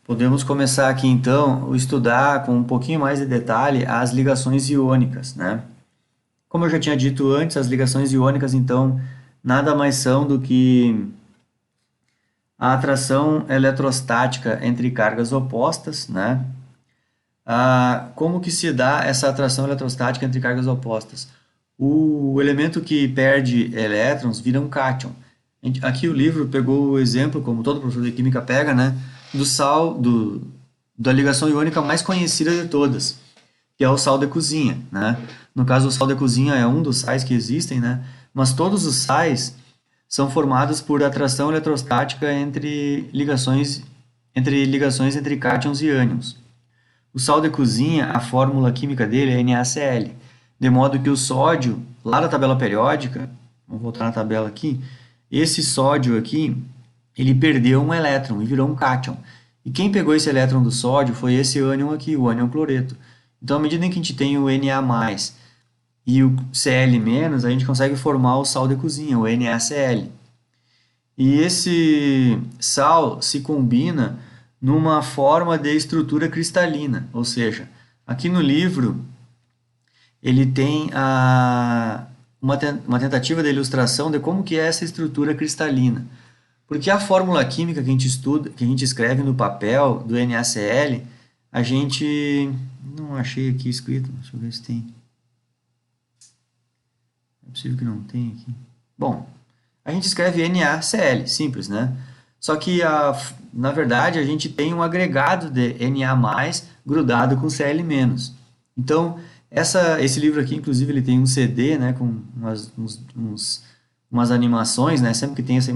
Podemos começar aqui então a estudar com um pouquinho mais de detalhe as ligações iônicas, né? Como eu já tinha dito antes, as ligações iônicas então nada mais são do que a atração eletrostática entre cargas opostas, né? Como que se dá essa atração eletrostática entre cargas opostas? O elemento que perde elétrons vira um cátion. Aqui o livro pegou o exemplo, como todo professor de química pega, né, da ligação iônica mais conhecida de todas, que é o sal de cozinha, né? No caso, o sal de cozinha é um dos sais que existem, né? Mas todos os sais são formados por atração eletrostática entre ligações entre cátions e ânions. O sal de cozinha, a fórmula química dele é NaCl, de modo que o sódio, lá da tabela periódica, vamos voltar na tabela aqui, esse sódio aqui, ele perdeu um elétron e virou um cátion. E quem pegou esse elétron do sódio foi esse ânion aqui, o ânion cloreto. Então, à medida em que a gente tem o Na+, e o Cl-, a gente consegue formar o sal de cozinha, o NaCl. E esse sal se combina numa forma de estrutura cristalina, ou seja, aqui no livro ele tem uma tentativa de ilustração de como que é essa estrutura cristalina. Porque a fórmula química que a gente estuda, que a gente escreve no papel do NaCl, a gente não achei aqui escrito, deixa eu ver se tem. É possível que não tenha aqui. Bom, a gente escreve NaCl, simples, né? Só que, na verdade, a gente tem um agregado de Na+, grudado com Cl-. Então, esse livro aqui, inclusive, ele tem um CD, né, com umas animações, né? Sempre que tem essa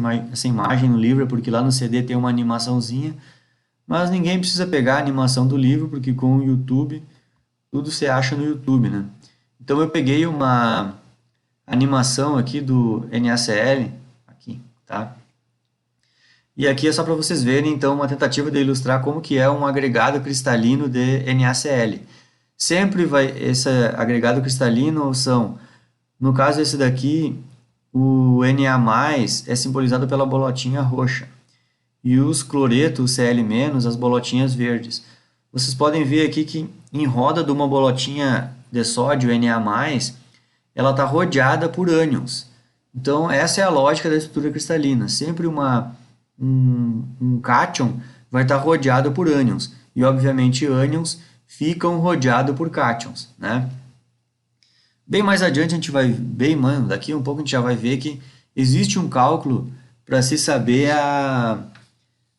imagem no livro, é porque lá no CD tem uma animaçãozinha. Mas ninguém precisa pegar a animação do livro, porque com o YouTube, tudo se acha no YouTube, né? Então, eu peguei uma animação aqui do NaCl, aqui, tá? E aqui é só para vocês verem, então, uma tentativa de ilustrar como que é um agregado cristalino de NaCl. Sempre esse agregado cristalino no caso esse daqui, o Na+, é simbolizado pela bolotinha roxa. E os cloretos, o Cl-, as bolotinhas verdes. Vocês podem ver aqui que em roda de uma bolotinha de sódio Na+, ela está rodeada por ânions. Então, essa é a lógica da estrutura cristalina. Sempre um cátion vai estar rodeado por ânions. E, obviamente, ânions ficam rodeados por cátions, né? Bem mais adiante, a gente vai... daqui um pouco a gente já vai ver que existe um cálculo para se saber a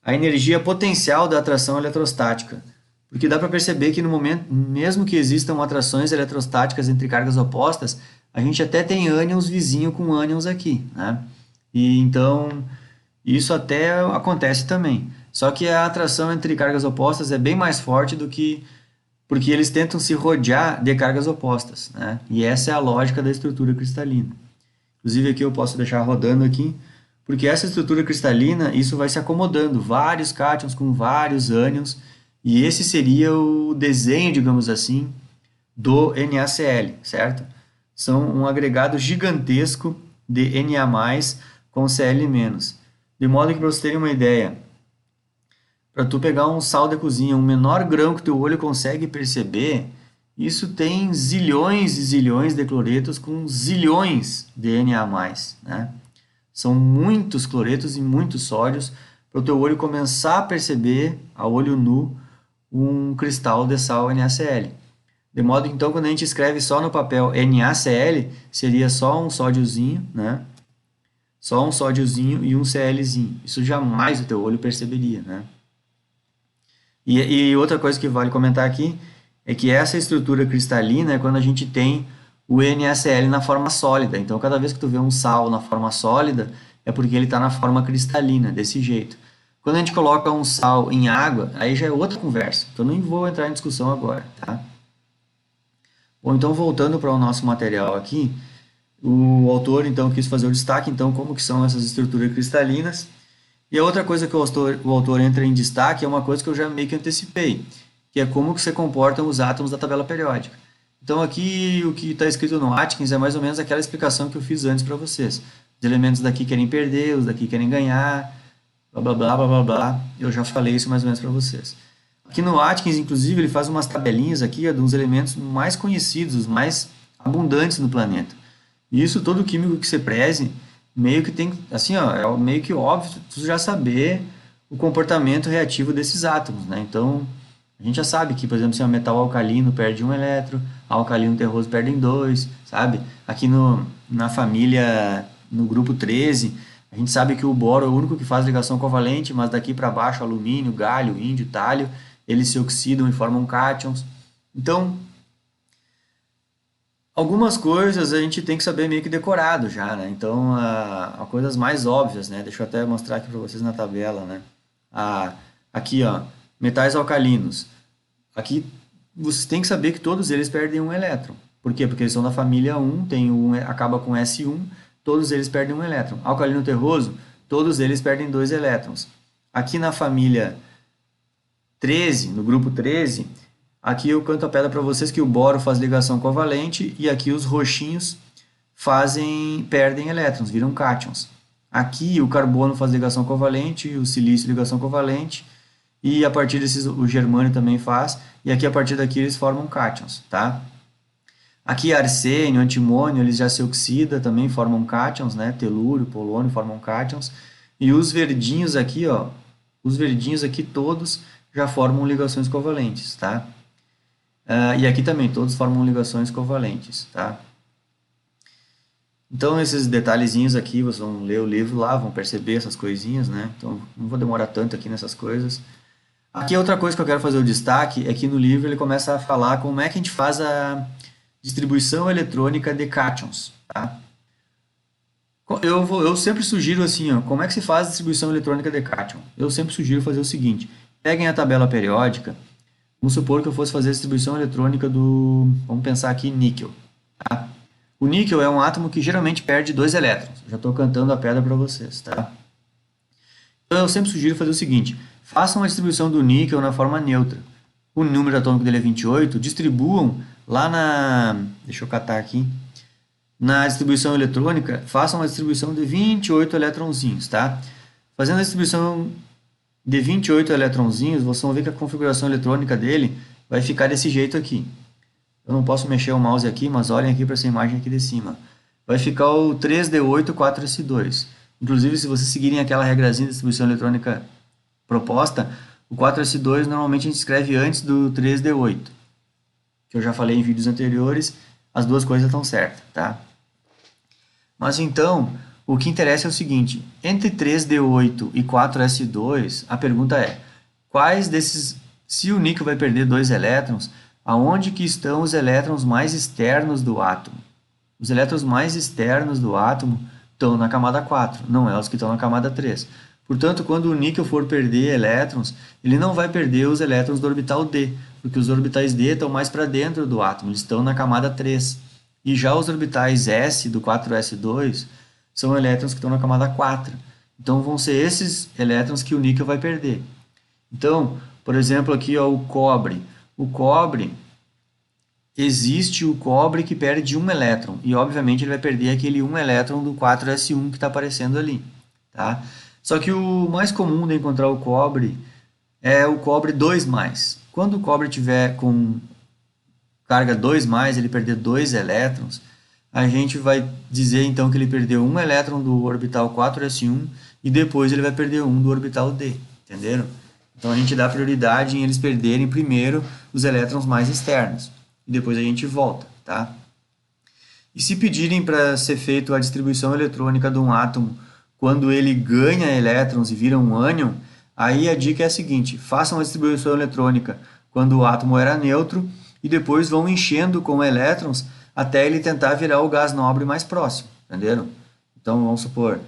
energia potencial da atração eletrostática. Porque dá para perceber que no momento, mesmo que existam atrações eletrostáticas entre cargas opostas, a gente até tem ânions vizinho com ânions aqui, né? E então, isso até acontece também. Só que a atração entre cargas opostas é bem mais forte do que... porque eles tentam se rodear de cargas opostas, né? E essa é a lógica da estrutura cristalina. Inclusive aqui eu posso deixar rodando aqui, porque essa estrutura cristalina, isso vai se acomodando, vários cátions com vários ânions, e esse seria o desenho, digamos assim, do NaCl, certo? São um agregado gigantesco de Na+, com Cl-. De modo que, para você terem uma ideia, para tu pegar um sal de cozinha, um menor grão que teu olho consegue perceber, isso tem zilhões e zilhões de cloretos com zilhões de Na+, né? São muitos cloretos e muitos sódios para o teu olho começar a perceber, a olho nu, um cristal de sal NaCl. De modo que, então, quando a gente escreve só no papel NaCl, seria só um sódiozinho, né? Só um sódiozinho e um Clzinho. Isso jamais o teu olho perceberia, né? E outra coisa que vale comentar aqui é que essa estrutura cristalina é quando a gente tem o NaCl na forma sólida. Então, cada vez que tu vê um sal na forma sólida, é porque ele está na forma cristalina, desse jeito. Quando a gente coloca um sal em água, aí já é outra conversa. Então, não vou entrar em discussão agora, tá? Bom, então, voltando para o nosso material aqui, o autor, então, quis fazer o destaque, então, como que são essas estruturas cristalinas. E a outra coisa que o autor entra em destaque é uma coisa que eu já meio que antecipei, que é como que se comportam os átomos da tabela periódica. Então, aqui, o que está escrito no Atkins é mais ou menos aquela explicação que eu fiz antes para vocês. Os elementos daqui querem perder, os daqui querem ganhar. blá blá blá blá blá blá. Eu já falei isso mais ou menos para vocês. Aqui no Atkins, inclusive, ele faz umas tabelinhas aqui ó, dos elementos mais conhecidos, os mais abundantes no planeta. E isso todo químico que você preze, meio que tem, assim, ó, é meio que óbvio tu já saber o comportamento reativo desses átomos, né? Então, a gente já sabe que, por exemplo, se é um metal alcalino perde um elétron, alcalino terroso perdem dois, sabe? Aqui na família, no grupo 13, a gente sabe que o boro é o único que faz ligação covalente, mas daqui para baixo, alumínio, galho, índio, tálio, eles se oxidam e formam cátions. Então, algumas coisas a gente tem que saber meio que decorado já, né? Então, a coisas mais óbvias, né? Deixa eu até mostrar aqui para vocês na tabela, né? A, aqui, ó, metais alcalinos. Aqui vocês têm que saber que todos eles perdem um elétron. Por quê? Porque eles são da família 1, acaba com S1, todos eles perdem um elétron. Alcalino terroso, todos eles perdem dois elétrons. Aqui na família 13, no grupo 13, aqui eu canto a pedra para vocês que o boro faz ligação covalente e aqui os roxinhos perdem elétrons, viram cátions. Aqui o carbono faz ligação covalente, o silício ligação covalente e a partir desses o germânio também faz e aqui a partir daqui eles formam cátions, tá? Aqui arsênio, antimônio, eles já se oxidam, também formam cátions, né? Telúrio, polônio formam cátions. E os verdinhos aqui, ó, os verdinhos aqui todos já formam ligações covalentes, tá? E aqui também todos formam ligações covalentes, tá? Então esses detalhezinhos aqui, vocês vão ler o livro lá, vão perceber essas coisinhas, né? Então não vou demorar tanto aqui nessas coisas. Aqui outra coisa que eu quero fazer o destaque é que no livro ele começa a falar como é que a gente faz a distribuição eletrônica de cátions, tá? Eu sempre sugiro assim, ó, como é que se faz a distribuição eletrônica de cátion? Eu sempre sugiro fazer o seguinte, peguem a tabela periódica, vamos supor que eu fosse fazer a distribuição eletrônica vamos pensar aqui, níquel, tá? O níquel é um átomo que geralmente perde dois elétrons, já estou cantando a pedra para vocês, tá? Então eu sempre sugiro fazer o seguinte, façam a distribuição do níquel na forma neutra, o número atômico dele é 28, distribuam lá deixa eu catar aqui, na distribuição eletrônica, façam uma distribuição de 28 eletronzinhos, tá? Fazendo a distribuição de 28 eletronzinhos, vocês vão ver que a configuração eletrônica dele vai ficar desse jeito aqui. Eu não posso mexer o mouse aqui, mas olhem aqui para essa imagem aqui de cima. Vai ficar o 3D8, 4S2. Inclusive, se vocês seguirem aquela regrazinha de distribuição eletrônica proposta, o 4S2 normalmente a gente escreve antes do 3D8. Que eu já falei em vídeos anteriores, as duas coisas estão certas, tá? Mas então, o que interessa é o seguinte, entre 3D8 e 4S2, a pergunta é, quais desses, se o níquel vai perder dois elétrons, aonde que estão os elétrons mais externos do átomo? Os elétrons mais externos do átomo estão na camada 4, não é os que estão na camada 3. Portanto, quando o níquel for perder elétrons, ele não vai perder os elétrons do orbital D, porque os orbitais D estão mais para dentro do átomo, eles estão na camada 3. E já os orbitais S do 4S2 são elétrons que estão na camada 4. Então vão ser esses elétrons que o níquel vai perder. Então, por exemplo, aqui ó, o cobre. O cobre, existe o cobre que perde um elétron. E obviamente ele vai perder aquele um elétron do 4S1 que está aparecendo ali. Tá? Só que o mais comum de encontrar o cobre é o cobre 2+. Quando o cobre tiver com carga 2+, ele perder 2 elétrons, a gente vai dizer então que ele perdeu um elétron do orbital 4s1 e depois ele vai perder um do orbital D, entenderam? Então a gente dá prioridade em eles perderem primeiro os elétrons mais externos e depois a gente volta, tá? E se pedirem para ser feita a distribuição eletrônica de um átomo quando ele ganha elétrons e vira um ânion, aí a dica é a seguinte, façam a distribuição eletrônica quando o átomo era neutro e depois vão enchendo com elétrons até ele tentar virar o gás nobre mais próximo, entenderam? Então vamos supor,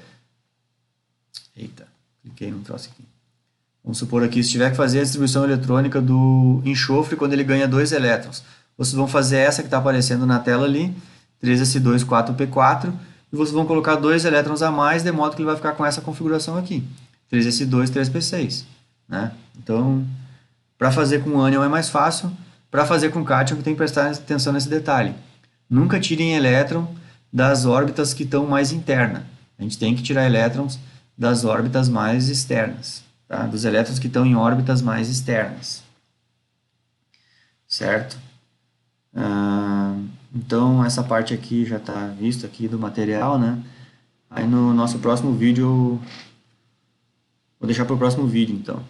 eita, cliquei num troço aqui. Vamos supor aqui, se tiver que fazer a distribuição eletrônica do enxofre quando ele ganha 2 elétrons, vocês vão fazer essa que está aparecendo na tela ali, 3s2, 4p4, e vocês vão colocar 2 elétrons a mais, de modo que ele vai ficar com essa configuração aqui, 3s2, 3p6, né? Então, para fazer com ânion é mais fácil, para fazer com cátion que tem que prestar atenção nesse detalhe. Nunca tirem elétron das órbitas que estão mais internas. A gente tem que tirar elétrons das órbitas mais externas, tá? Dos elétrons que estão em órbitas mais externas, certo? Então, essa parte aqui já está vista aqui do material, né? Aí no nosso próximo vídeo, vou deixar para o próximo vídeo, então.